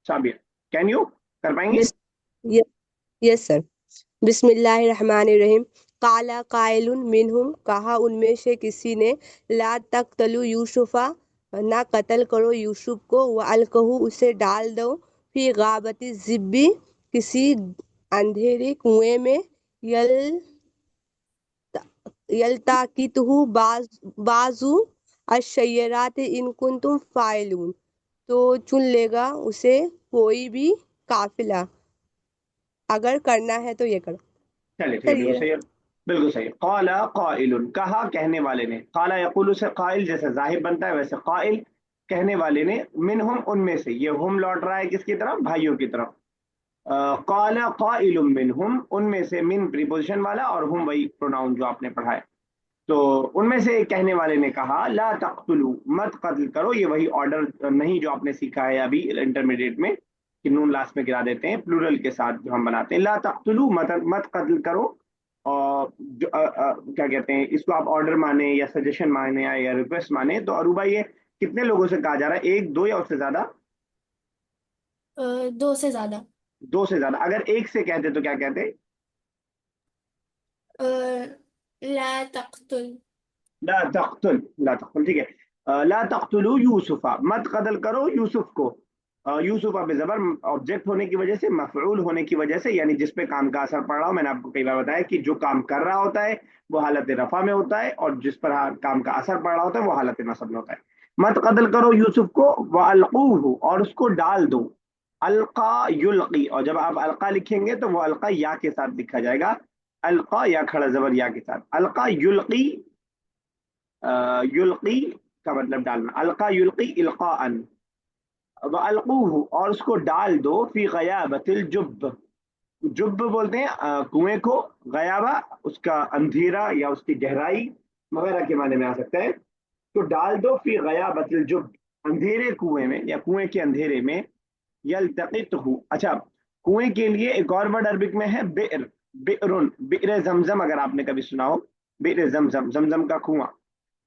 Sabir, can you कर पाएंगे? बिस यस सर। बिस्मिल्लाहिर्रहमानिर्रहीम। काला कायलुन मिनहुम, कहा उनमें से किसी ने, ला तक़तलू यूसुफा, ना कत्ल करो यूसुफ को, व अलकहू, उसे डाल दो, फी गाबती ज़िब्बी, किसी अंधेरे कुएं में, यल यल्ताकितहु बाजू अश्शयरात इन कुंतुम फाइलून, तो चुन लेगा उसे कोई भी काफिला, अगर करना है तो ये करो। चलिए ठीक है, सर बिल्कुल ये सही है। बिल्कुल सही है। काला काइलुन, कहा कहने वाले ने। काला यकुलु से काइल जैसे जाहिर बनता है वैसे काइल कहने वाले ने। मिनहुम उनमें से, ये हुम लौट रहा है किसकी तरफ? भाइयों की तरफ। काला काइलुम मिनहुम, उनमें से, मिन प्रीपोजिशन वाला और हुम वही प्रोनाउन जो आपने पढ़ा है। तो उनमें से एक कहने वाले ने कहा ला तख्तुलू, मत कत्ल करो। ये वही ऑर्डर नहीं जो आपने सीखा है अभी इंटरमीडिएट में, कि नून लास्ट में गिरा देते हैं प्लूरल के साथ जो हम बनाते हैं। ला तख्तुलू, मत मत कत्ल करो। और क्या कहते हैं इसको, आप ऑर्डर माने या सजेशन माने या रिक्वेस्ट माने, तो अरूबा ये कितने लोगों से कहा जा रहा है? एक, दो या उससे ज्यादा? दो से ज्यादा। दो से ज्यादा। अगर एक से कहते तो क्या कहते? अ, ला तख्तुल। ला तख्तुल, ला तख्तुल, ठीक है। ला तख्तुलू यूसुफा, मत कत्ल करो यूसुफ को। यूसुफा पे जबर ऑब्जेक्ट होने की वजह से, मफऊल होने की वजह से, यानी जिस पे काम का असर पड़ रहा हो। मैंने आपको कई बार बताया कि जो काम कर रहा होता है वो हालत रफा में होता है, और जिस पर काम का असर पड़ रहा होता है वो हालत नसब में होता है। मत कत्ल करो यूसुफ को, व अलकूहु, और उसको डाल दो। अलका युल्की, और जब आप अलका लिखेंगे तो वो अलका या के साथ लिखा जाएगा। अलका या खड़ा जबर या के साथ। अलका युल्की, युल्की का मतलब डालना। अलका युल्की इल्काअन। अलकूहु, और उसको डाल दो, फी गयाबतिल जुब, जुब बोलते हैं कुएं को। गयाबा उसका अंधेरा या उसकी गहराई वगैरह के माने में आ सकता है। तो डाल दो फी गयाबतिल जुब, अंधेरे कुएं में या कुएं के अंधेरे में। यल्तकितहु, अच्छा, कुएं के लिए एक और वर्ड अरबिक में है बि'r, बि'रुन, बि'r जमजम, अगर आपने कभी सुना हो। बि'r जमजम, जमजम का कुआं।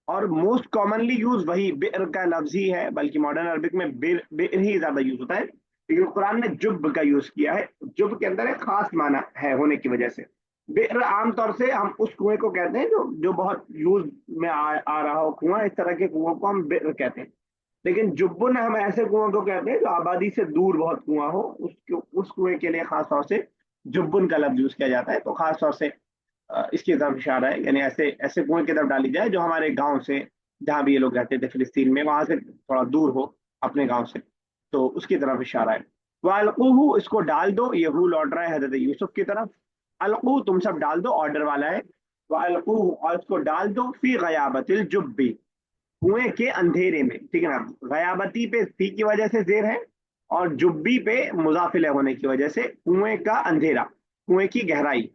और मोस्ट कॉमनली यूज वही बि'r का लफ्ज ही है, बल्कि मॉडर्न अरबिक में बि'r बि'r ही ज्यादा यूज होता है, लेकिन कुरान ने जुब का यूज किया है। जुब के अंदर एक खास माना है होने की वजह से। बि'r आमतौर से हम उस कुएं को कहते हैं जो जो बहुत यूज में आ रहा हो कुआं, इस तरह के कुओं को हम बि'r कहते हैं। लेकिन जुब्बुन हम ऐसे कुओं को कहते हैं जो आबादी से दूर बहुत कुआं हो, उस कुएं के लिए खास तौर से जुब्बुन का लफ्ज यूज किया जाता है। तो खास तौर से इसकी तरफ इशारा है, यानी ऐसे ऐसे कुएं की तरफ डाली जाए जो हमारे गांव से, जहां भी ये लोग रहते थे फिलिस्तीन में, वहां से थोड़ा दूर हो अपने गांव से, तो उसकी तरफ इशारा है। वालकूहू, इसको डाल दो। ये हू लौट रहा है हजरत यूसुफ की तरफ। अलकू, तुम सब डाल दो, ऑर्डर वाला है। वालकूहू, और इसको डाल दो, फी गयाबतिल जुब्बी, कुएं के अंधेरे में, ठीक है ना। गयाबती पे फी की वजह से जेर है, और जुब्बी पे मुजाफिल होने की वजह से कुएं का अंधेरा, कुएं की गहराई।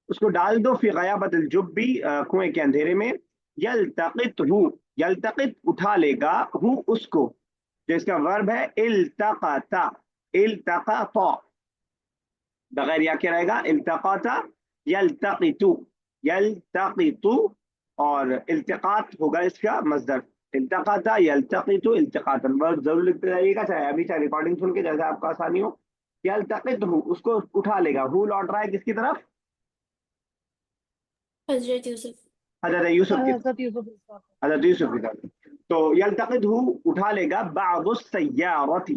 उसको डाल दो फी गयाबत जुब्बी, कुएं के अंधेरे में। यल्तकित हु, यल्तकित उठा लेगा, हु उसको, जो इसका वर्ब है इल्तकाता, इल्तकाता, बगैर या के रहेगा इल्तकाता, यल्तकितु, यल्तकितु, और इल्तकात होगा इसका मजदर। इल्तकाता यल्तकितु इल्तकातन, वर्ब जरूर लिखते जाइएगा, चाहे अभी चाहे रिकॉर्डिंग सुन के, जैसे आपको आसानी हो। यल्तकित हु, उसको उठा लेगा। हु लौट रहा है किसकी तरफ? हजरत यूसुफ। हजरत यूसुफ की, हजरत यूसुफ अलैहिस्सलाम। हजरत यूसुफ की तरफ। तो यल्तकितहु, उठा लेगा, बादु सय्यारती,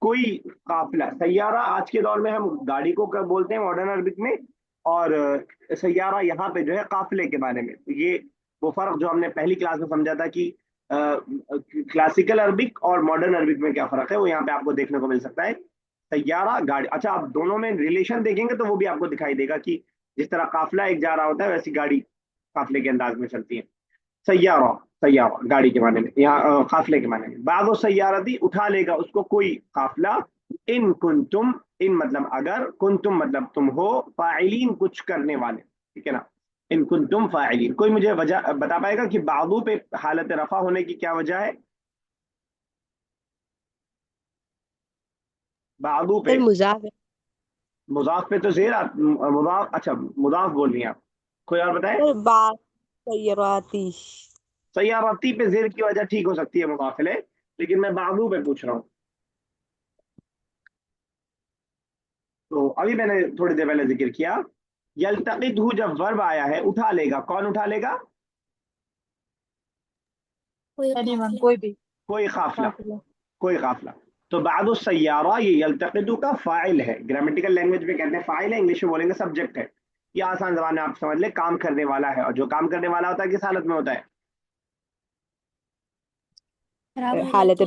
कोई काफिला। सैयारा आज के दौर में हम गाड़ी को क्या बोलते हैं मॉडर्न अरबिक में, और सैयारा यहाँ पे जो है काफिले के बारे में। तो ये वो फर्क जो हमने पहली क्लास में समझा था कि क्लासिकल अरबिक और मॉडर्न अरबिक में क्या फर्क है, वो यहाँ पे आपको देखने को मिल सकता है। सैयारा गाड़ी, अच्छा, आप दोनों में रिलेशन देखेंगे तो वो भी आपको दिखाई देगा कि जिस तरह काफिला एक जा रहा होता है, वैसी गाड़ी काफिले के अंदाज में चलती है। सैयारा, सैयारा गाड़ी के माने में, यहाँ काफिले के माने में। बागो सैयारती, उठा लेगा उसको कोई काफिला। इन कुंतुम, इन मतलब अगर, कुंतुम मतलब तुम हो, फाइलीन कुछ करने वाले, ठीक है ना। इन कुंतुम फाइलीन, कोई मुझे वजह बता पाएगा कि बागो पे हालत रफा होने की क्या वजह है? बागो पे, सर मुजाफ है। मुजाफ पे तो जेर मुजाफ, अच्छा मुजाफ बोल रही हैं आप, कोई और बताए? सर बात सैयराती। सैयारती पे जेर की वजह ठीक हो सकती है, मुकाफिले, लेकिन मैं बागो पे पूछ रहा हूँ। तो अभी मैंने थोड़ी देर पहले जिक्र किया, यल्तक़ितहु जब वर्ब आया है उठा लेगा, कौन उठा लेगा? कोई एनीवन, काफिला। कोई भी कोई काफिला, काफिला। कोई काफिला। तो बादु सय्यारा ये यल्तक़ितु का फाइल है, ग्रामेटिकल लैंग्वेज में कहते हैं फाइल है, इंग्लिश में बोलेंगे सब्जेक्ट है। ये आसान जबान में आप समझ ले, काम करने वाला है, और जो काम करने वाला होता है किस हालत में होता है? हालत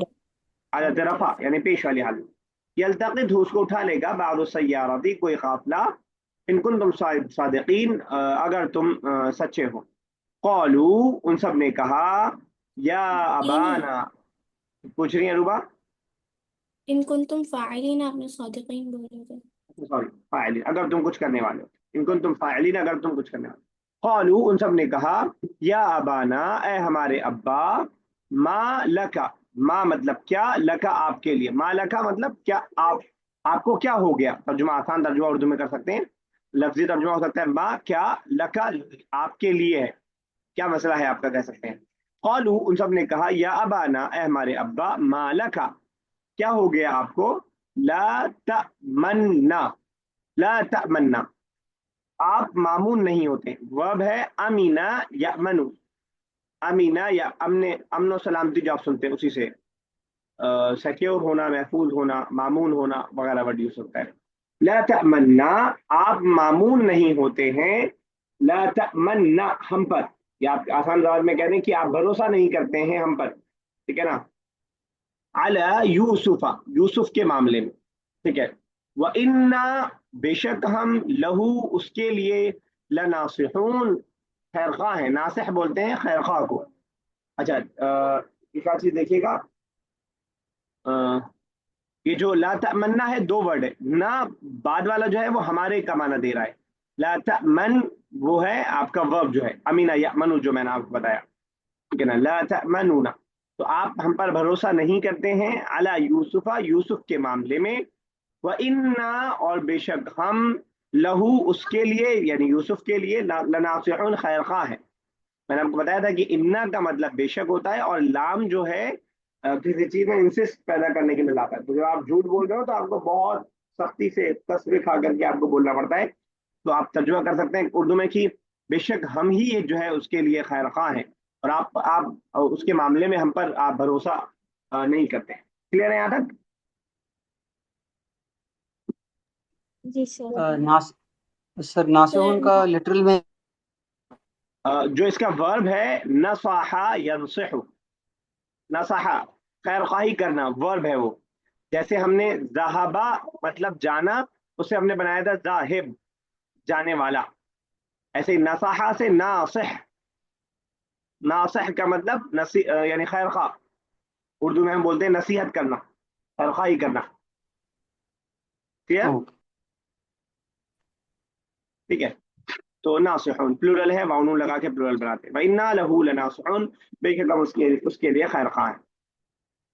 हालत रफा, यानी पेश वाली हालत। यल्तक़ित उसको उठा लेगा, बादु सय्यारती कोई काफिला, इन कुंतुम सादिकीन अगर तुम सच्चे हो। क़ालू उन सब ने कहा, या अबाना, पूछ रही है रूबा? इन कुंतुम फाइलिन, आपने सादिकीन बोले थे। सॉरी, फाइलिन अगर तुम कुछ करने वाले हो, इन कुंतुम फाइलिन अगर तुम कुछ करने वाले हो। क़ालू उन सब ने कहा, या अबाना ए हमारे अब्बा, मा लका, मा मतलब क्या, लका आपके लिए, मा लका मतलब क्या, आपको क्या हो गया। तर्जुमा आसान तर्जुमा उर्दू में कर सकते हैं, लफ्जी तर्जुमा हो सकता है मा क्या, लका आपके लिए है, क्या मसला है आपका, कह सकते हैं। क़ालू उन सब ने कहा, या अबाना ए हमारे अब्बा, मा लका क्या हो गया आपको, ला तमन्ना, ला तमन्ना आप मामून नहीं होते। वर्ब है अमीना या मनु, अमीना या अमने, अमनो सलामती जो आप सुनते हैं उसी से सिक्योर होना, महफूज होना, मामून होना वगैरह वर्ड यूज होता है। ला तमन्ना आप मामून नहीं होते हैं, ला तमन्ना हम पर, या आप आसान लफ्ज में कह दें कि आप भरोसा नहीं करते हैं हम पर, ठीक है ना, अला यूसुफा यूसुफ के मामले में, ठीक है। व इन्ना बेशक हम लहू उसके लिए लनासिहून खैरखा है, नासिह बोलते हैं खैरखा को। अच्छा एक आध चीज देखिएगा, अ, ये जो ला तमन्ना है दो वर्ड है ना, बाद वाला जो है वो हमारे का माना दे रहा है, ला तमन वो है आपका वर्ब जो है अमीना या मनु जो मैंने आपको बताया, ठीक है ना, ला तमनुना तो आप हम पर भरोसा नहीं करते हैं, अला यूसुफा यूसुफ के मामले में, व इन्ना और बेशक हम लहू उसके लिए यानी यूसुफ के लिए लनासिहुन खैरखा है। मैंने आपको बताया था कि इन्ना का मतलब बेशक होता है, और लाम जो है किसी चीज में इंसिस्ट पैदा करने के लिए लाता है। तो जब आप झूठ बोल रहे हो तो आपको बहुत सख्ती से तस्वीर खा करके आपको बोलना पड़ता है। तो आप तर्जुमा कर सकते हैं उर्दू में कि बेशक हम ही ये जो है उसके लिए खैर खा हैं, और आप उसके मामले में हम पर आप भरोसा नहीं करते। क्लियर है यहाँ तक? जी सर। नास सर नासिहुन का लिटरल में जो इसका वर्ब है नसाहा यनसिहु, नसाहा खैर खाही करना वर्ब है वो। जैसे हमने ज़हाबा मतलब जाना, उसे हमने बनाया था जाहिब जाने वाला, ऐसे ही नसाहा से नासिह, नासिह का मतलब यानी खैर खा, उर्दू में हम बोलते हैं नसीहत करना, खैर खाही करना। क्लियर? ठीक है, तो नासिहुन प्लूरल है, वाउन लगा के प्लूरल बनाते हैं, इन्ना लहू लनासिहुन बेशक हम उसके उसके लिए खैर खा है।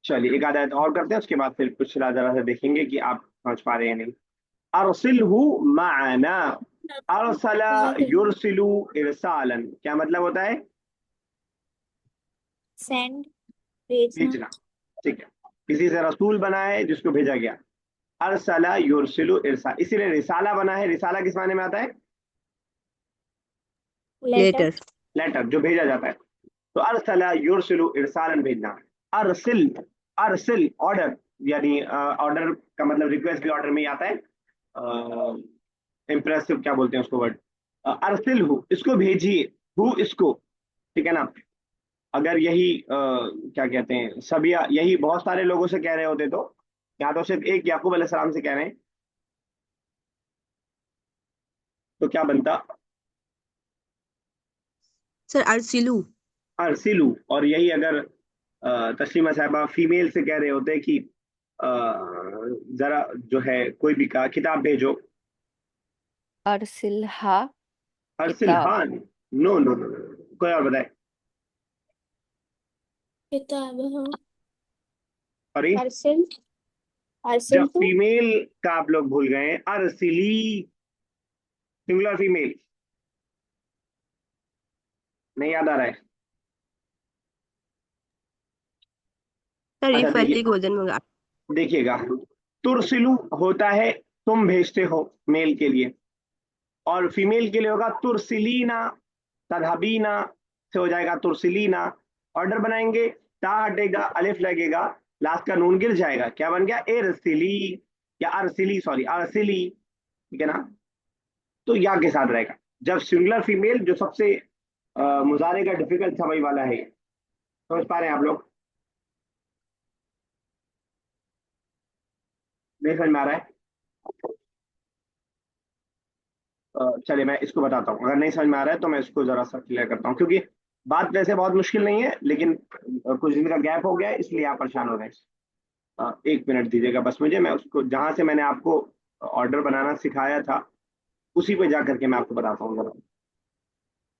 चलिए एक आयत और करते हैं, उसके बाद फिर कुछ जरा से देखेंगे कि आप समझ पा रहे हैं नहीं। अरसिलहु माना, अरसला युरसिलु इरसालन क्या मतलब होता है? सेंड, भेजना। भेजना, ठीक है, किसी से रसूल बना है जिसको भेजा गया। अरसला युरसिलु इरसाल, इसीलिए रिसाला बना है। रिसाला किस माने में आता है? लेटर। लेटर लेटर, जो भेजा जाता है। तो अरसला युरसिलु इरसालन भेजना। अरसिल, अरसिल ऑर्डर, यानी ऑर्डर का मतलब रिक्वेस्ट भी ऑर्डर में ही आता है। इम्प्रेसिव क्या बोलते हैं उसको वर्ड, अरसिल हु इसको भेजिए, हु इसको, ठीक है ना। अगर यही क्या कहते हैं सब या यही बहुत सारे लोगों से कह रहे होते तो, यहाँ तो सिर्फ एक याकूब अलैहिस्सलाम से कह रहे हैं, तो क्या बनता? सर अरसिलू अरसिलू। और यही अगर तस्लीमा साहबा फीमेल से कह रहे होते कि जरा जो है कोई भी का किताब भेजो, अरसिलहा अरसिल किताब। हाँ, नो नो नो, कोई और बताए। किताब, हाँ। अरे अरसिल, अरसिल जब तो फीमेल का आप लोग भूल गए हैं, अरसिली सिंगुलर फीमेल नहीं याद आ रहा है? सर अच्छा इफ वाली वर्जन मंगा। देखिएगा, तुरसिलू होता है तुम भेजते हो मेल के लिए, और फीमेल के लिए होगा तुरसिलीना, तदहबीना से हो जाएगा तुरसिलीना। ऑर्डर बनाएंगे, ता हटेगा, अलिफ लगेगा, लास्ट का नून गिर जाएगा, क्या बन गया, इरसिली या अरसिली, सॉरी अरसिली, ठीक है ना। तो या के साथ रहेगा। जब सिंगुलर फीमेल, जो सबसे मुजारे का डिफिकल्ट था वही वाला है, समझ पा रहे हैं आप लोग? नहीं समझ में आ रहा है? चलिए मैं इसको बताता हूँ, अगर नहीं समझ में आ रहा है तो मैं इसको जरा सा क्लियर करता हूँ, क्योंकि बात वैसे बहुत मुश्किल नहीं है, लेकिन कुछ दिन का गैप हो गया है इसलिए आप परेशान हो रहे हैं। एक मिनट दीजिएगा बस मुझे, मैं उसको जहां से मैंने आपको ऑर्डर बनाना सिखाया था उसी पे जा करके मैं आपको बताता हूँ जरा,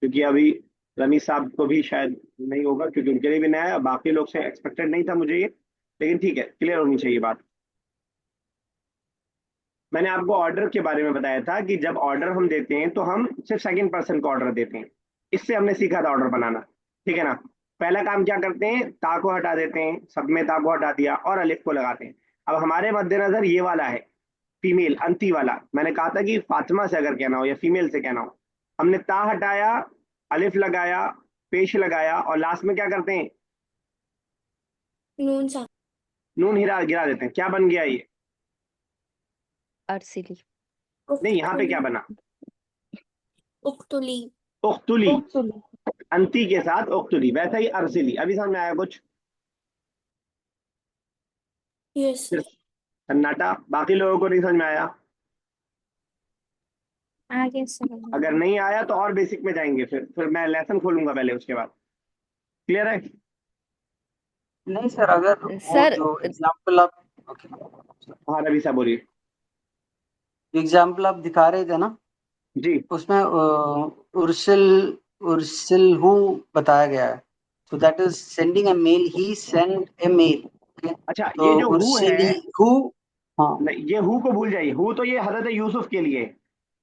क्योंकि अभी रमीज साहब को भी शायद नहीं होगा, क्योंकि उनके लिए भी नया है, बाकी लोग से एक्सपेक्टेड नहीं था मुझे ये, लेकिन ठीक है, क्लियर होनी चाहिए बात। मैंने आपको ऑर्डर के बारे में बताया था कि जब ऑर्डर हम देते हैं तो हम सिर्फ सेकंड पर्सन को ऑर्डर देते हैं, इससे हमने सीखा था ऑर्डर बनाना, ठीक है ना। पहला काम क्या करते हैं, ता को हटा देते हैं, सब में ता को हटा दिया और अलिफ को लगाते हैं। अब हमारे मद्देनजर ये वाला है फीमेल अंती वाला, मैंने कहा था कि फातिमा से अगर कहना हो या फीमेल से कहना हो, हमने ता हटाया, अलिफ लगाया, पेश लगाया, और लास्ट में क्या करते हैं, नून सा नून हिरा गिरा देते हैं। क्या बन गया ये? अरसिली। नहीं, यहाँ पे क्या बना, उक्तुली। उख्तुली, उक्तुली। अंती के साथ उख्तुली, वैसा ही अरसिली। अभी समझ में आया कुछ? यस फिर सन्नाटा, बाकी लोगों को नहीं समझ में आया? आगे सर। अगर नहीं आया तो और बेसिक में जाएंगे, फिर मैं लेसन खोलूंगा पहले, उसके बाद। क्लियर है? नहीं सर, अगर वो सर जो एग्जाम्पल आप, ओके, हाँ रवि साहब बोलिए। एग्जाम्पल आप दिखा रहे थे ना, जी, उसमें उर्सिल उर्सिल हु बताया गया है, so that is sending a mail, he sent a mail, okay? अच्छा तो ये जो हु उर्सिली है, हु, हाँ, नहीं ये हु को भूल जाइए, हु तो ये हजरत यूसुफ के लिए,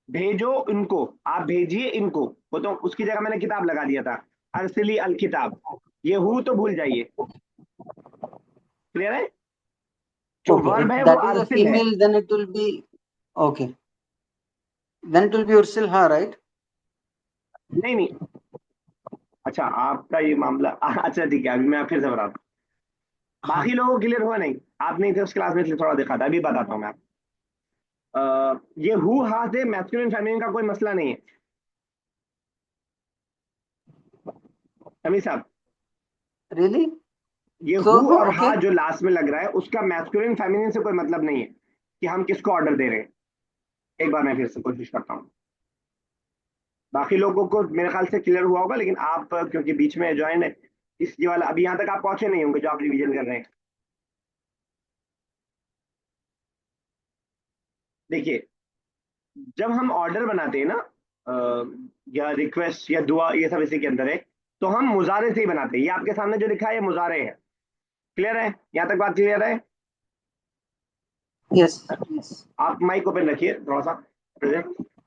भेजो इनको, आप भेजिए इनको, वो तो उसकी जगह मैंने किताब लगा दिया था, अरसली अल किताब, ये हु तो भूल जाइए। क्लियर है? जो okay, वर्ब if है वो that is a अरसिल है। female then it will be, okay, then it will be ursil ha, right? नहीं नहीं, अच्छा आपका ये मामला अच्छा ठीक है, अभी मैं फिर से बताता हूँ, हाँ, बाकी लोगों को क्लियर हुआ नहीं, आप नहीं थे उस क्लास में इसलिए थोड़ा देखा था, अभी बताता हूँ मैं आपको। ये हु हा से मैस्कुलिन फेमिनिन का कोई मसला नहीं है समीर साहब। really, ये so हु और okay, हा जो लास्ट में लग रहा है उसका मैस्कुलिन फेमिनिन से कोई मतलब नहीं है कि हम किसको ऑर्डर दे रहे हैं। एक बार मैं फिर से कोशिश करता हूँ, बाकी लोगों को मेरे ख्याल से क्लियर हुआ होगा, लेकिन आप क्योंकि बीच में ज्वाइन है, इस ये वाला अभी यहाँ तक आप पहुंचे नहीं होंगे जो आप रिवीजन कर रहे हैं। देखिए, जब हम ऑर्डर बनाते हैं ना, या रिक्वेस्ट या दुआ, ये सब इसी के अंदर है, तो हम मुजारे से ही बनाते हैं। ये आपके सामने जो लिखा है ये मुजारे है। क्लियर है? यहाँ तक बात क्लियर है? yes, yes, आप माइक ओपन रखिए थोड़ा सा।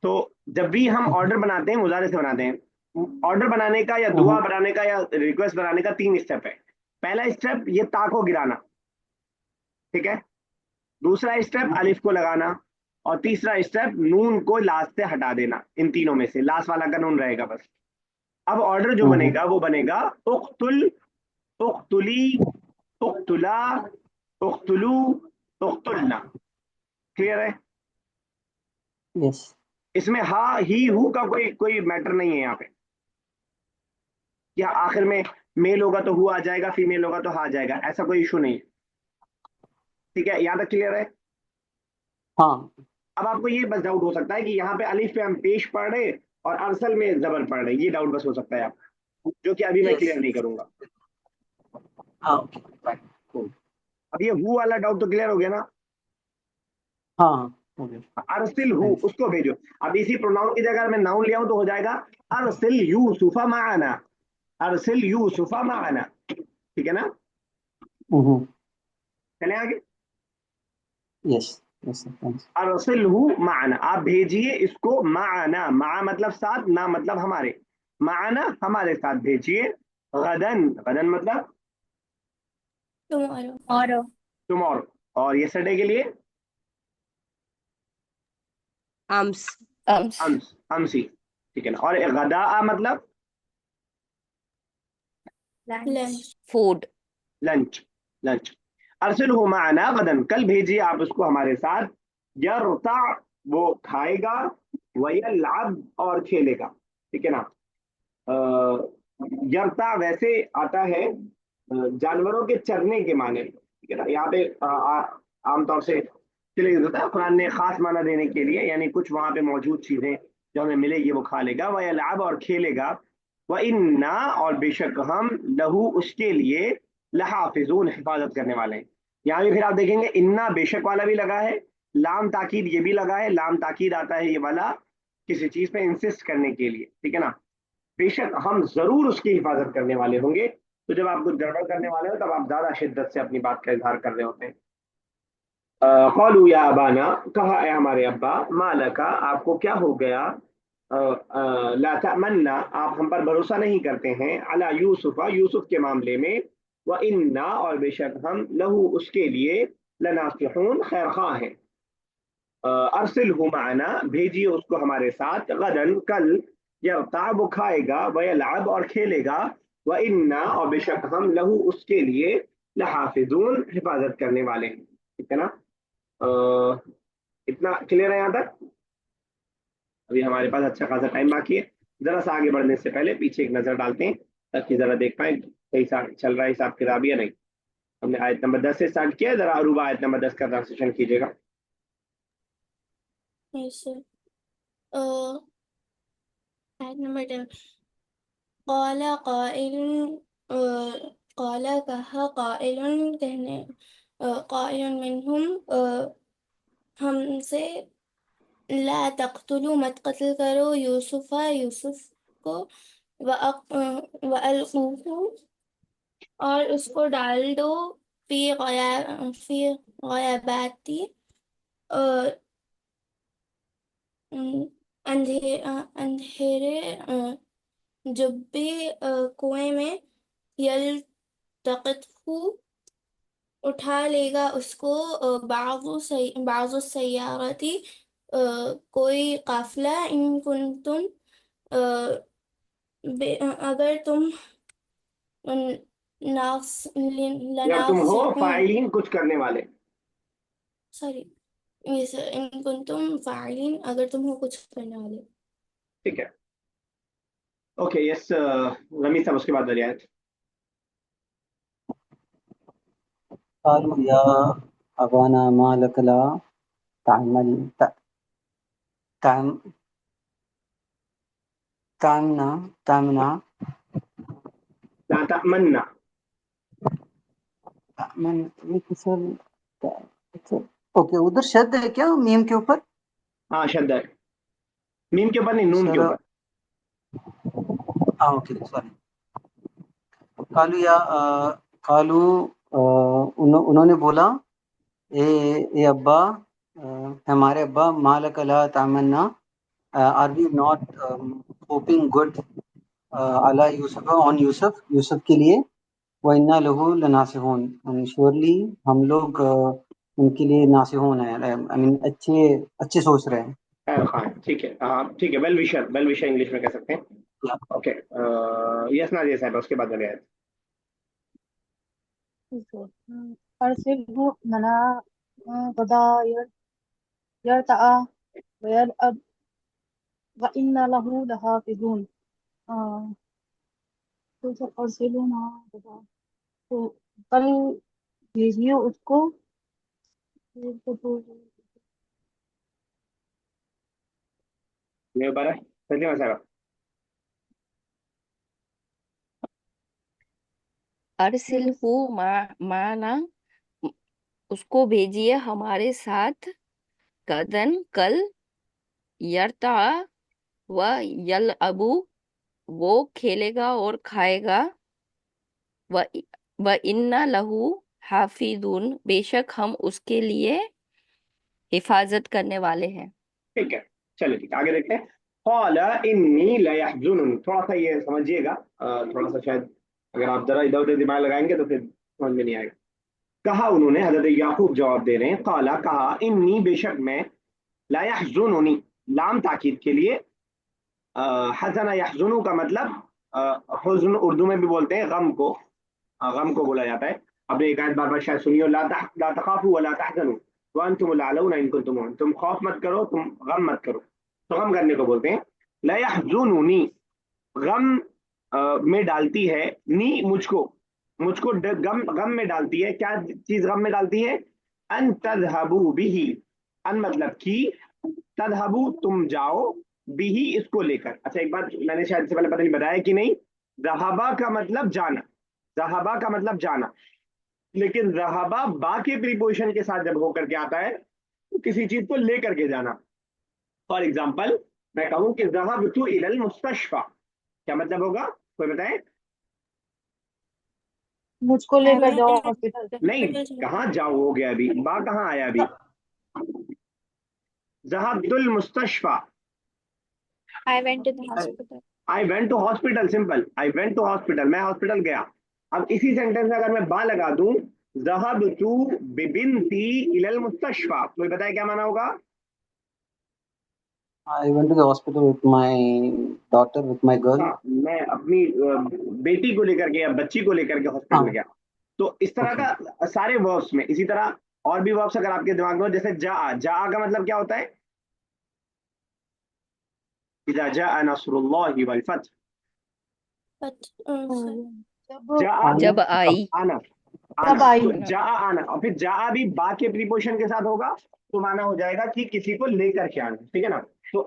तो जब भी हम ऑर्डर बनाते हैं मुजारे से बनाते हैं। ऑर्डर बनाने का या दुआ बनाने का या रिक्वेस्ट बनाने का 3 स्टेप है। पहला स्टेप ये ता को गिराना, ठीक है। दूसरा स्टेप अलिफ को लगाना, और तीसरा स्टेप नून को लास्ट से हटा देना। इन तीनों में से लास्ट वाला का नून रहेगा बस। अब ऑर्डर जो बनेगा वो बनेगा उक्तुल, उक्तुली, उक्तुला, उक्तुलू, उक्तुलना। क्लियर है? yes, इसमें हा ही हु का कोई कोई मैटर नहीं है यहाँ पे, या आखिर में मेल होगा तो हु आ जाएगा, फीमेल होगा तो हा आ जाएगा, ऐसा कोई इशू नहीं है। ठीक है, यहाँ तक क्लियर है? हाँ, अब आपको ये बस डाउट हो सकता है कि यहाँ पे अलिफ पे हम पेश पढ़ रहे और अरसल में जबर पढ़ रहे, ये डाउट बस हो सकता है आपको, जो कि अभी मैं yes, क्लियर नहीं करूंगा। हाँ, okay, right, तो अब ये हु वाला डाउट तो क्लियर हो गया ना। हाँ, okay, अरसिल हु, thanks, उसको भेजो। अब इसी प्रोनाउन की जगह मैं नाउन ले आऊं तो हो जाएगा अरसिल यूसुफा माना, अरसिल यूसुफा माना। ठीक है ना? चले आगे। yes, yes sir, thanks, अरसिलहु माना, आप भेजिए इसको माना, मा मतलब साथ, ना मतलब हमारे, माना हमारे साथ भेजिए। गदन, गदन मतलब टुमारो। टुमारो, और यस्टरडे के लिए امس أمس امسی، ٹھیک ہے نا. اور غداء مطلب lunch food. Lunch. Lunch. Ursula معنا غدن، کل بھیجیے آپ اس کو ہمارے ساتھ. یرتع، وہ کھائے گا، ویلعب، اور کھیلے گا. ٹھیک ہے نا. یرتع ویسے آتا ہے جانوروں کے چرنے کے معنی. ٹھیک ہے نا. یہاں پہ عام طور سے چلے ہوتا ہے، قرآن نے خاص معنی دینے کے لیے، یعنی کچھ وہاں پہ موجود چیزیں جو ہمیں ملے گی وہ کھا لے گا. ویلعب، اور کھیلے گا. وَإِنَّا، اور بے شک ہم، لہو، اس کے لیے، لحافظون، حفاظت کرنے والے ہیں. یہاں بھی پھر آپ دیکھیں گے انا بے شک والا بھی لگا ہے، لام تاکید یہ بھی لگا ہے. لام تاکید آتا ہے یہ والا کسی چیز پہ انسسٹ کرنے کے لیے. ٹھیک ہے نا. بے شک ہم ضرور اس کی حفاظت کرنے والے ہوں گے. تو جب آپ کچھ گڑبڑ کرنے والے ہو تب آپ زیادہ شدت سے اپنی بات کا اظہار کر رہے ہوتے ہیں. قالوا یا ابانا، کہا اے ہمارے ابا، ما لکا، آپ کو کیا ہو گیا، لا تأمنا، آپ ہم پر بھروسہ نہیں کرتے ہیں، علی یوسف، یوسف کے معاملے میں، وَإِنَّا، اور بے شک ہم، لہو، اس کے لیے، لناصحون، خیر خواہ ہیں. ارسلہ معنا، بھیجیے اس کو ہمارے ساتھ، غدن، کل، یرتع، وہ کھائے گا، ویلعب، اور کھیلے گا، وَإِنَّا، اور بے شک ہم، لہو، اس کے لیے، لحافظون، حفاظت کرنے والے ہیں. ٹھیک ہے نا. اتنا کلیئر ہے یہاں تک؟ ابھی ہمارے پاس اچھا خاصا ٹائم باقی ہے. ذرا سا آگے بڑھنے سے پہلے پیچھے ایک نظر ڈالتے ہیں تاکہ ذرا دیکھ پائیں صحیح چل رہا ہے حساب کتاب یا نہیں. ہم نے آیت نمبر 10 سے اسٹارٹ کیا ہے. ذرا عروبہ آیت نمبر 10 کا ٹرانسلیشن کیجیے گا. yes sir آیت نمبر 10 قال قائل قال کہا قائل کہنے قائل منہم ہم سے لا تقتلوا مت قتل کرو یوسف یوسف کو وَأَلْقُوهُ اور اس کو ڈال دو فی غیاباتی اندھیرے جبے کنویں میں یلتقطہ اٹھا لے گا اس کو بعض السیارتی کوئی قافلہ ان کنتم اگر تم اگر تم ہو لناصحون فاعلین، کچھ کرنے والے. سوری ان کنتم فاعلین اگر تم ہو کچھ کرنے والے. ٹھیک ہے. اوکے یس رمی صاحب اس کے بعد آیت. قالوا يا أبانا ما لك لا تعمل تعم تعمنا لا تأمنا. تعمن اوکے ادھر شد ہے کیا میم کے اوپر؟ ہاں شد ہے، میم کے اوپر نہیں، نون کے سر اوپر. Okay sorry. قالو انہوں نے بولا اے ابا ہمارے ابا مالک لا تعملنا are we not hoping good Ali Yusuf on یوسف کے لیے وَإِنَّا لَهُ لَنَاصِحُونَ and surely ہم لوگ ان کے لیے ناصحون ہیں I mean اچھے سوچ رہے ہیں. خیر خواہ. ٹھیک ہے. ہاں ٹھیک ہے. ویل وشر، ویل وشر انگلش میں کہہ سکتے ہیں. اوکے یس نازیہ صاحب اس کے بعد آیت. أرسله معنا غدا يرتع ويلعب وإن له لحافظون. تو سر أرسله معنا غدا تو کل بھیجیے اس کو. یہ بارہ ترجمہ صاحب. ارسلہ معنا، اس کو بھیجیے ہمارے ساتھ، غدن، کل، یرتع و یلعب، وہ کھیلے گا اور کھائے گا، وَإِنَّ لَهُ حافظون، بے شک ہم اس کے لیے حفاظت کرنے والے ہیں. ٹھیک ہے. چلو ٹھیک ہے آگے دیکھتے ہیں. قال انی لیحزننی، تھوڑا سا یہ سمجھیے گا، تھوڑا سا شاید اگر آپ ذرا ادھر ادھر دماغ لگائیں گے تو پھر سمجھ میں نہیں آئے گا. کہا انہوں نے، حضرت یعقوب جواب دے رہے ہیں، قالا کہا، انی بے شک میں، لا یحزننی लाम ताकीद के लिए। हज़न यहज़ुनु का मतलब हुज़्न उर्दू में भी बोलते हैं गम को, गम को बोला जाता है। आपने एक आयत बार बार शायद सुनी हो, ला तखाफू व ला तहज़नु व अंतुमुल अअलौना इन कुंतुम मुमिनीन, तुम खौफ मत करो, तुम गम मत करो। तो गम करने को बोलते हैं। ला यहज़ुनुनी, गम में डालती है, नी मुझको, मुझको गम गम में डालती है। क्या चीज गम में डालती है? अन तज़हबू बिही, अन मतलब कि, तज़हबू तुम जाओ, बिही इसको लेकर। अच्छा एक बात मैंने शायद से पहले पता नहीं बताया कि नहीं, ज़हाबा का मतलब जाना, ज़हाबा का मतलब जाना, लेकिन ज़हाबा बा के प्रीपोजिशन के साथ जब होकर के आता है तो किसी चीज को लेकर के जाना। फॉर एग्जाम्पल मैं कहूं कि ज़हबतु इलल मुस्तशफा, क्या मतलब होगा, कोई बताए? मुझको लेकर मैं जाओ हॉस्पिटल। नहीं, हॉस्पिटल चला कहाँ गया। जाओ हो गया, अभी बा कहाँ आया अभी? ज़हबतुल मुस्तशफा, I went to the hospital. I went to hospital, simple, I went to hospital, मैं हॉस्पिटल गया। अब इसी सेंटेंस में अगर मैं बा लगा दूं, ज़हबतु बिबिनती इलल मुस्तशफा, तो ये बताया क्या माना होगा? I went to the hospital with my daughter, with my girl. हाँ, मैं अपनी बेटी को लेकर के या बच्ची को लेकर के हॉस्पिटल हाँ, गया। तो इस तरह okay. का सारे वर्ब्स में, इसी तरह और भी वर्ब्स अगर आपके दिमाग में हो, जैसे जा, जा का मतलब क्या होता है? इज़ा जाअ नस्रुल्लाहि वल फतह, But जब जा, जब आई, आना, तब आना, आई। तो जा आना, और फिर जा भी बा के प्रीपोजिशन के साथ होगा तो माना हो जाएगा कि किसी को लेकर के आना, ठीक है ना। तो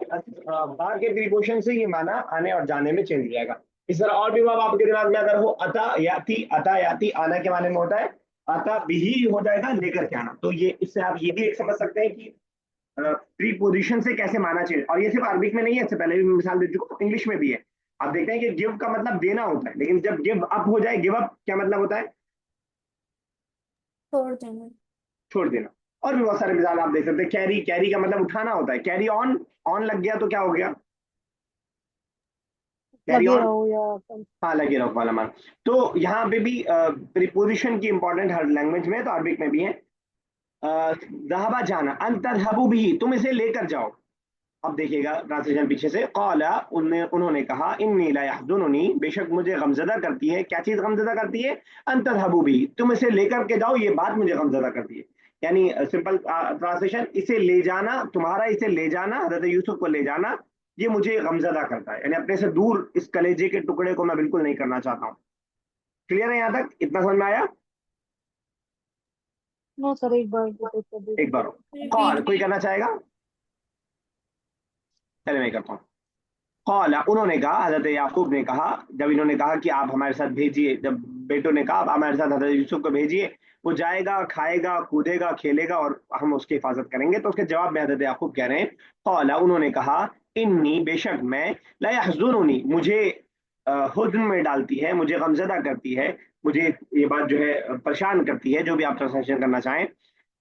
बा के प्रीपोजिशन से ये माना आने और जाने में चेंज हो जाएगा। इस तरह और भी वर्ब आपके दिमाग में अगर हो, अता याती आना के माने में होता है, अता बिही हो जाएगा लेकर के आना। तो ये इससे आप ये भी एक समझ सकते हैं कि प्रीपोजिशन से कैसे माना चेंज। और ये सिर्फ अरबिक में नहीं है, इससे पहले भी मैं मिसाल दे चुका हूँ, इंग्लिश में भी है। आप देखते हैं कि गिव का मतलब देना होता है, लेकिन जब गिव अप हो जाए, गिव अप क्या मतलब होता है? छोड़ देना। छोड़ देना। और भी बहुत सारे मिसाल आप देख सकते हैं। कैरी, कैरी का मतलब उठाना होता है। कैरी ऑन, ऑन लग गया तो क्या हो गया? कैरी लगे ऑन, रहो या हाँ लगे रहो वाला मान। तो यहाँ पे भी प्रीपोजिशन की इंपॉर्टेंट हर लैंग्वेज में, तो अरबिक में भी है। ज़हबा जाना, अन तज़हबू बिही, तुम इसे लेकर जाओ। अब देखिएगा ट्रांसलेशन पीछे से, क़ाला उन्होंने कहा, इन्नी ला यहज़ुनुनी, बेशक मुझे गमज़दा करती है। क्या चीज गमज़दा करती है? अन तज़हबू बिही, तुम इसे लेकर के जाओ, ये बात मुझे गमज़दा करती है। यानी सिंपल ट्रांसलेशन, इसे ले जाना, तुम्हारा इसे ले जाना, हज़रत यूसुफ को ले जाना, ये मुझे गमज़दा करता है। यानी अपने से दूर इस कलेजे के टुकड़े को मैं बिल्कुल नहीं करना चाहता हूँ। क्लियर है यहाँ तक? इतना समझ में आया? नो सर, एक बार रिपीट कर दीजिए। एक बार Repeat. कौन कोई करना चाहेगा? चले मैं करता हूँ। कौला, उन्होंने कहा, हजरत याकूब ने कहा, जब इन्होंने कहा कि आप हमारे साथ भेजिए, जब बेटों ने कहा आप हमारे साथ हजरत यूसुफ को भेजिए, वो जाएगा, खाएगा, कूदेगा, खेलेगा और हम उसकी हिफाजत करेंगे। तो उसके जवाब में हजरत याकूब कह रहे हैं, कौला, उन्होंने कहा, इन्नी, बेशक मैं, ला यहज़ुनुनी, मुझे हुज़्न में डालती है, मुझे गमज़दा करती है, मुझे ये बात जो है परेशान करती है, जो भी आप ट्रांसलेशन करना चाहें,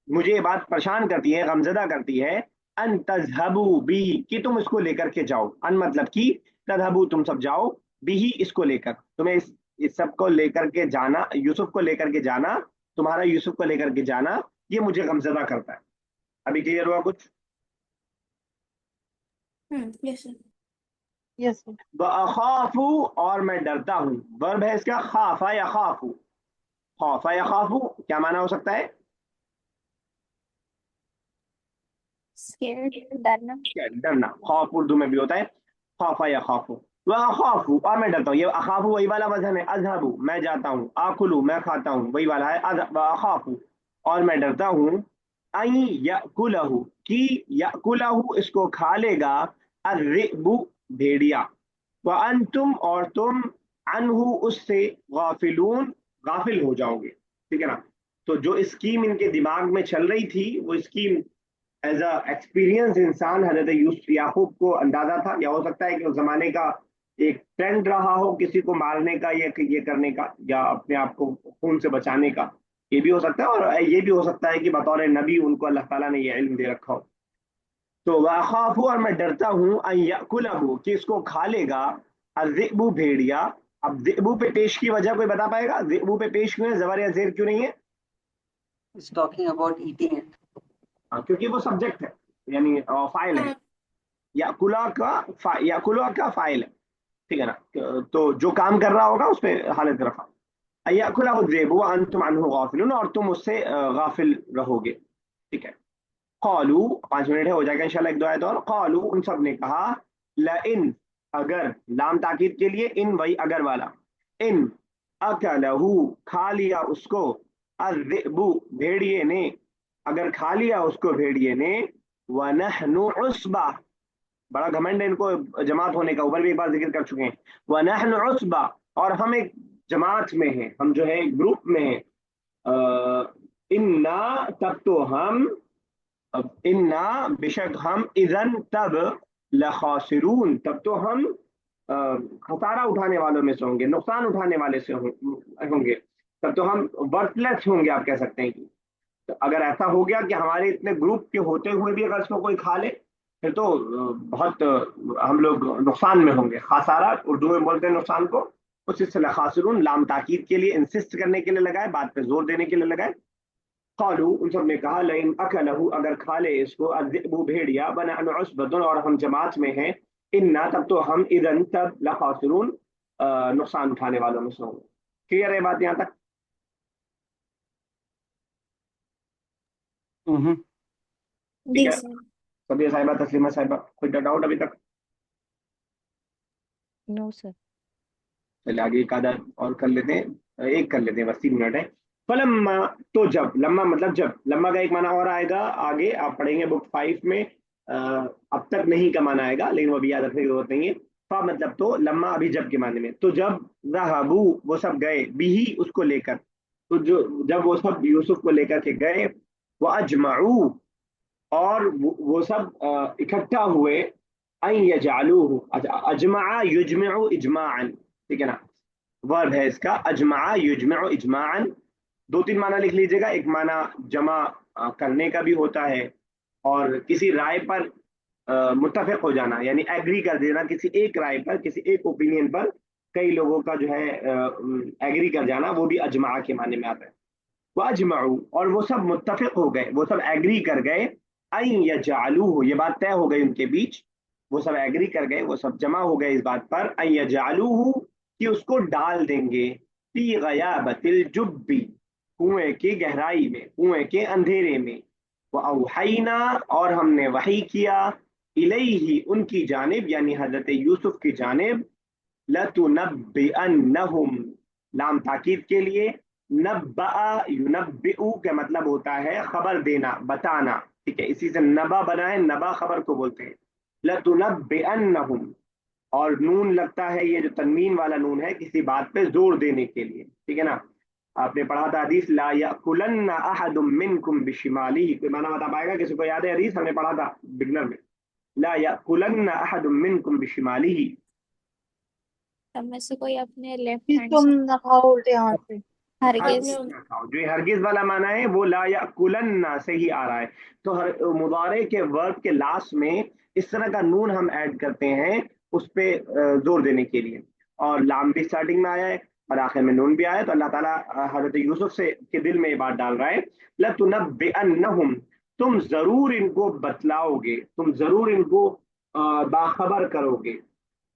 मुझे ये बात परेशान करती है, गमजदा करती है, अन तजहबू बी, कि तुम इसको लेकर के जाओ। अन मतलब कि, तजहबू तुम सब जाओ, बिही इसको लेकर, तुम्हें इस सब को लेकर के जाना, यूसुफ को लेकर के जाना, तुम्हारा यूसुफ को लेकर के जाना, ये मुझे गमजदा करता है। अभी क्लियर हुआ कुछ? Yes sir. Yes sir. वअखाफू, और मैं डरता हूँ। वर्ब है इसका खाफा या खाफू। खौफा या खाफू क्या माना हो सकता है? Scared. डरना। क्या? डरना। खौफ उर्दू में भी होता है खौफा या खौफू। वह अखाफू, और मैं डरता हूँ। ये अखाफू वही वाला वजन है। अजहबू मैं जाता हूँ, आकुलू मैं खाता हूँ, वही वाला है। वह अखाफू, और मैं डरता हूँ, आई याकुलहू, कि याकुलहू इसको खा लेगा, अर्रिबू भेड़िया, व अंतुम और तुम, अनहु उससे, गाफिलून गाफिल हो जाओगे। ठीक है ना। तो जो स्कीम इनके दिमाग में चल रही थी, वो स्कीम एज अ एक्सपीरियंस इंसान हजरत यूसुफ याकूब को अंदाजा था, या हो सकता है कि उस जमाने का एक ट्रेंड रहा हो किसी को मारने का या ये करने का, या अपने आप को खून से बचाने का। ये भी हो सकता है, और ये भी हो सकता है कि बतौर नबी उनको अल्लाह ताला ने ये इल्म दे रखा हो। तो वाखाफू, और मैं डरता हूँ, अन याकुलहू कि इसको खा लेगा, अज़िबू भेड़िया। अब ज़िबू पे पेश की वजह कोई बता पाएगा? ज़िबू पे पेश क्यों है, ज़बर या ज़ेर क्यों नहीं है? It's talking about eating it. क्योंकि वो सब्जेक्ट है, यानी फाइल है। याकुला का फाइल है, ठीक है ना, तो जो काम कर रहा होगा उस पे हालत रफा। याकुला ज़ेब व अंतुम अन्हु गाफिलून, और तुम उससे गाफिल रहोगे, ठीक है। कौलू, 5 मिनट है, हो जाएगा इंशाल्लाह एक दो आयत और। कौलू, उन सब ने कहा, ल इन, अगर, लाम ताकीद के लिए इन, वही अगर वाला, इन अकलहू, खा लिया उसको, अज़्ज़िबु, भेड़िए ने, अगर खा लिया उसको भेड़िए ने, व नहनु उस्बा, बड़ा घमंड है इनको जमात होने का, ऊपर भी एक बार जिक्र कर चुके हैं, व नहनु उस्बा, और हम एक जमात में हैं, हम जो है ग्रुप में हैं, इन्ना, तब तो हम, अब इन्ना, बेशक हम, इज़न तब, लखासिरून, तब तो हम खसारा उठाने वालों में से होंगे, नुकसान उठाने वाले से होंगे, तब तो हम वर्थलेस होंगे, आप कह सकते हैं कि। तो अगर ऐसा हो गया कि हमारे इतने ग्रुप के होते हुए भी अगर इसको कोई खा ले, फिर तो बहुत हम लोग नुकसान में होंगे। खासारा उर्दू में बोलते हैं नुकसान को, उस सिलसिला खासिरून लाम ताकीद के लिए, इंसिस्ट करने के लिए लगाए, बात पे जोर देने के लिए लगाए। कालू, उन सब ने कहा, लइन अकलहू, अगर खा ले इसको, अज़्ज़िबु, भेड़िया, व नहनु उस्बतुन, और हम जमात में हैं, इन्ना, तब तो हम, इज़न तब, लखासिरून, नुकसान उठाने वालों में से होंगे। क्लियर है बात यहाँ तक? ठीक जी है। सर। सबिया साहिबा, तस्लीमा साहिबा, कोई डाउट अभी तक? No sir. चलिए आगे एक आधा और कर लेते हैं, एक कर लेते हैं, बस 3 मिनट है। फलम्मा, तो जब, लम्मा मतलब जब, लम्मा का एक माना और आएगा आगे, आप पढ़ेंगे बुक 5 में, अब तक नहीं का माना आएगा, लेकिन वो अभी याद रखने की जरूरत नहीं है। फा मतलब तो, लम्मा अभी जब के माने में, तो जब, ज़हबू, वो सब गए, बिही, उसको लेकर, तो जो, जब वो सब यूसुफ को लेकर के गए, वो अजमाऊ, और वो सब इकट्ठा हुए, अन यजअलूहु, अच्छा, अजमा युजमउ इजमाअन, ठीक है ना, वर्ब है इसका, अजमा युजमउ इजमाअन। 2-3 माना लिख लीजिएगा, एक माना जमा करने का भी होता है, और किसी राय पर मुत्तफिक हो जाना, यानी एग्री कर देना किसी एक राय पर, किसी एक ओपिनियन पर कई लोगों का जो है एग्री कर जाना, वो भी अजमा के माने में आता है। वाजमाऊ, और वो सब मुत्तफिक हो गए, वो सब एग्री कर गए, अन यजअलूहु, ये बात तय हो गई उनके बीच, वो सब एग्री कर गए, वो सब जमा हो गए इस बात पर, अन यजअलूहु, कि उसको डाल देंगे, फी गयाबतिल जुब्बी, कुएं की गहराई में, कुएं के अंधेरे में, व औहैना, और हमने वही किया, इलैहि, उनकी जानिब, यानी हजरत यूसुफ की जानिब, लतुनब्बिअन्नहुम, लाम ताकीद के लिए, नब्बा युनब्बिउ का मतलब होता है खबर देना, बताना, ठीक है, इसी से नबा बना है, नबा खबर को बोलते हैं। लतुनब्बिअन्नहुम, और नून लगता है, ये जो तनवीन वाला नून है, किसी बात पे जोर देने के लिए, ठीक है ना। आपने पढ़ा था हदीस, ला याकुलन्ना अहदुम मिनकुम बिशिमालिही, कोई माना बता पाएगा? किसी को याद है हदीस? हमने पढ़ा था बिगनर में, ला याकुलन्ना अहदुम मिनकुम बिशिमालिही, तब में से कोई अपने लेफ्ट कि हैंड तुम से, न खाओ उल्टे हाथ से। हरगिज। जो ये हरगिज वाला माना है वो ला याकुलन्ना से ही आ रहा है। तो हर मुदारे के वर्ब के लास्ट में इस तरह का नून हम ऐड करते हैं उस पे जोर देने के लिए, और लाम भी स्टार्टिंग में आया है और आखिर में नून भी आया है। तो अल्लाह ताला हजरत यूसुफ से के दिल में ये बात डाल रहा है, लतुनब्बिअन्नहुम, तुम जरूर इनको बतलाओगे, तुम जरूर इनको बाखबर करोगे,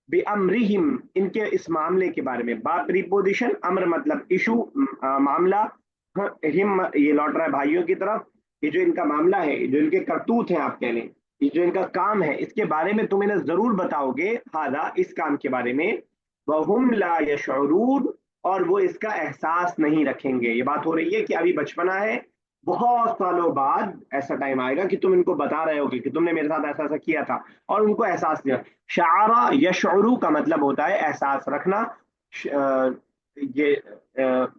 बेअमरिहिम, इनके इस मामले के बारे में। बाप प्रीपोजिशन, अमर मतलब इशू, मामला, हिम ये लौट रहा है भाइयों की तरफ, ये जो इनका मामला है, जो इनके करतूत हैं, आप कह लें, ये जो इनका काम है, इसके बारे में तुम इन्हें जरूर बताओगे, हादा, इस काम के बारे में, वहुम ला यशऊरून, और वो इसका एहसास नहीं रखेंगे। ये बात हो रही है कि अभी बचपना है, बहुत सालों बाद ऐसा टाइम आएगा कि तुम इनको बता रहे होगे कि तुमने मेरे साथ ऐसा ऐसा किया था, और उनको एहसास नहीं। शारा यशउरू का मतलब होता है एहसास रखना, ये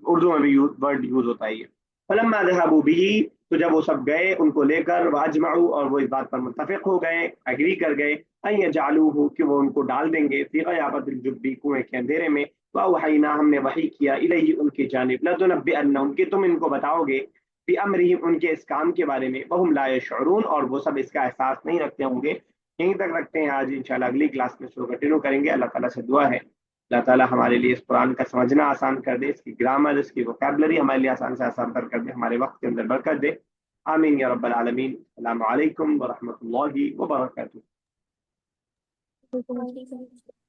उर्दू में भी वर्ड यूज होता है ये। फलम्मा ज़हबू बिही, तो जब वो सब गए उनको लेकर, वाजमाऊ, और वो इस बात पर मुत्तफिक हो गए, एग्री कर गए, अन यजअलूहु, कि वो उनको डाल देंगे, फी गयाबतिल जुब्बी, कुएं के अंधेरे में, वअवहैना, हमने वही किया, इलैहि, उनकी जानिब, लतुनब्बिअन्नहुम, कि तुम इनको बताओगे, फी अमरिहिम, उनके इस काम के बारे में, वहुम ला यशउरून, और वो सब इसका एहसास नहीं रखते होंगे। यहीं तक रखते हैं आज, इंशाल्लाह अगली क्लास में इसको कंटिन्यू करेंगे। अल्लाह ताला से दुआ है अल्लाह ताला हमारे लिए इस कुरान का समझना आसान कर दे, इसकी ग्रामर, इसकी वोकैबलरी हमारे लिए आसान से आसान कर दे, हमारे वक्त के अंदर बरकत दे। आमीन या रब्बल आलमीन। अस्सलामु अलैकुम व रहमतुल्लाहि व बरकातुहू। وعلیکم وعلیکم السلام